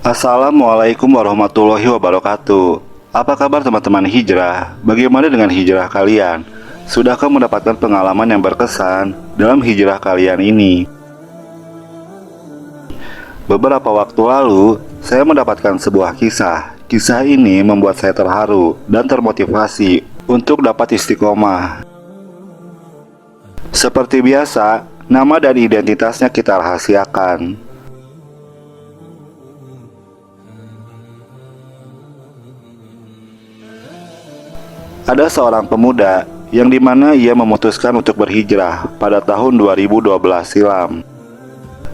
Assalamualaikum warahmatullahi wabarakatuh. Apa kabar teman-teman hijrah? Bagaimana dengan hijrah kalian? Sudahkah mendapatkan pengalaman yang berkesan dalam hijrah kalian ini? Beberapa waktu lalu, saya mendapatkan sebuah kisah. Kisah ini membuat saya terharu dan termotivasi untuk dapat istiqomah. Seperti biasa, nama dan identitasnya kita rahasiakan. Ada seorang pemuda yang dimana ia memutuskan untuk berhijrah pada tahun 2012 silam.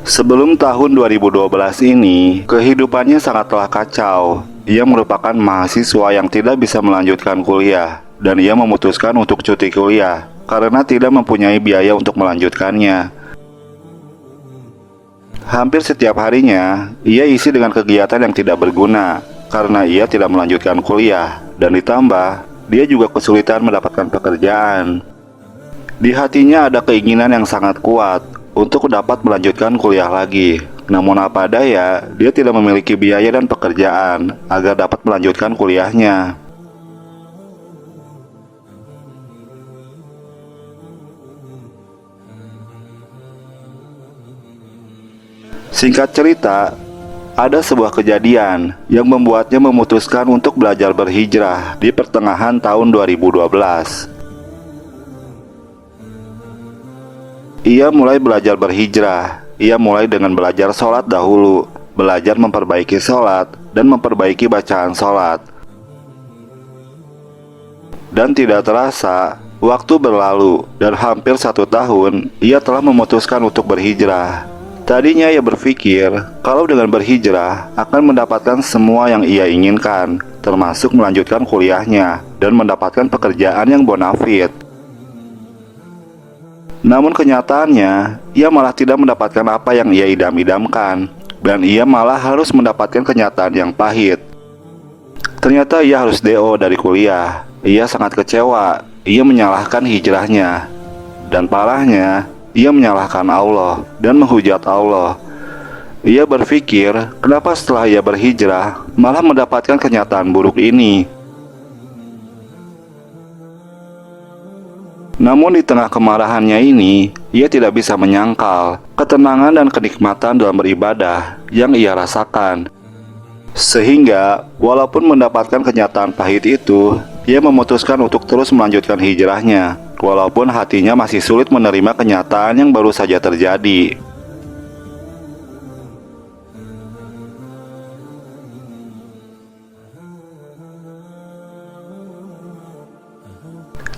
Sebelum tahun 2012 ini, kehidupannya sangatlah kacau. Ia merupakan mahasiswa yang tidak bisa melanjutkan kuliah, dan ia memutuskan untuk cuti kuliah karena tidak mempunyai biaya untuk melanjutkannya. Hampir setiap harinya, ia isi dengan kegiatan yang tidak berguna karena ia tidak melanjutkan kuliah, dan ditambah dia juga kesulitan mendapatkan pekerjaan. Di hatinya ada keinginan yang sangat kuat untuk dapat melanjutkan kuliah lagi. Namun apa daya, dia tidak memiliki biaya dan pekerjaan agar dapat melanjutkan kuliahnya. Singkat cerita, ada sebuah kejadian yang membuatnya memutuskan untuk belajar berhijrah di pertengahan tahun 2012. Ia mulai belajar berhijrah. Ia mulai dengan belajar sholat dahulu, belajar memperbaiki sholat dan memperbaiki bacaan sholat. Dan tidak terasa, waktu berlalu dan hampir 1 tahun ia telah memutuskan untuk berhijrah. Tadinya ia berpikir kalau dengan berhijrah akan mendapatkan semua yang ia inginkan, termasuk melanjutkan kuliahnya dan mendapatkan pekerjaan yang bonafit. Namun kenyataannya, ia malah tidak mendapatkan apa yang ia idam-idamkan, dan ia malah harus mendapatkan kenyataan yang pahit. Ternyata ia harus DO dari kuliah. Ia sangat kecewa. Ia menyalahkan hijrahnya, dan parahnya, ia menyalahkan Allah dan menghujat Allah. Ia berpikir, kenapa setelah ia berhijrah malah mendapatkan kenyataan buruk ini? Namun di tengah kemarahannya ini, ia tidak bisa menyangkal ketenangan dan kenikmatan dalam beribadah yang ia rasakan. Sehingga, walaupun mendapatkan kenyataan pahit itu, ia memutuskan untuk terus melanjutkan hijrahnya, walaupun hatinya masih sulit menerima kenyataan yang baru saja terjadi.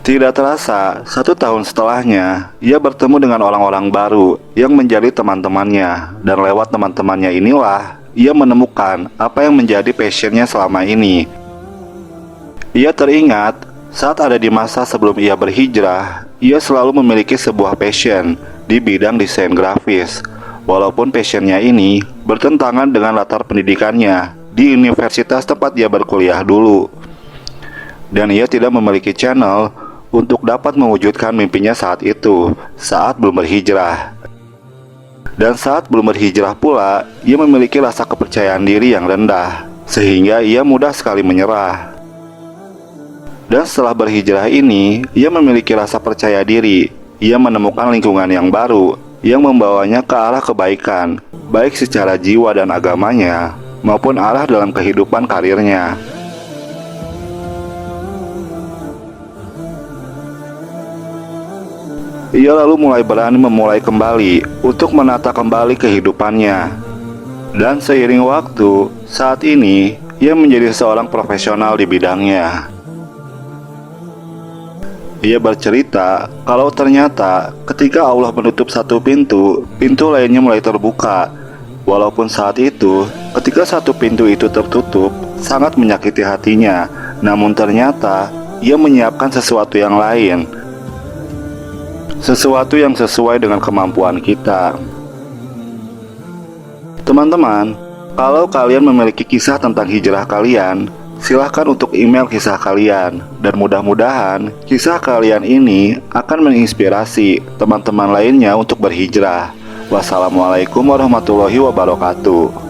Tidak terasa, 1 tahun setelahnya, ia bertemu dengan orang-orang baru yang menjadi teman-temannya. Dan lewat teman-temannya inilah, ia menemukan apa yang menjadi passionnya selama ini. Ia teringat, saat ada di masa sebelum ia berhijrah, ia selalu memiliki sebuah passion di bidang desain grafis. Walaupun passionnya ini bertentangan dengan latar pendidikannya di universitas tempat ia berkuliah dulu. Dan ia tidak memiliki channel untuk dapat mewujudkan mimpinya saat itu, saat belum berhijrah. Dan saat belum berhijrah pula, ia memiliki rasa kepercayaan diri yang rendah, sehingga ia mudah sekali menyerah. Dan setelah berhijrah ini, ia memiliki rasa percaya diri. Ia menemukan lingkungan yang baru yang membawanya ke arah kebaikan, baik secara jiwa dan agamanya, maupun arah dalam kehidupan karirnya. Ia lalu mulai berani memulai kembali untuk menata kembali kehidupannya. Dan seiring waktu, saat ini ia menjadi seorang profesional di bidangnya. Ia bercerita kalau ternyata ketika Allah menutup satu pintu, pintu lainnya mulai terbuka. Walaupun saat itu, ketika satu pintu itu tertutup, sangat menyakiti hatinya. Namun ternyata ia menyiapkan sesuatu yang lain, sesuatu yang sesuai dengan kemampuan kita. Teman-teman, kalau kalian memiliki kisah tentang hijrah kalian, silahkan untuk email kisah kalian, dan mudah-mudahan kisah kalian ini akan menginspirasi teman-teman lainnya untuk berhijrah. Wassalamualaikum warahmatullahi wabarakatuh.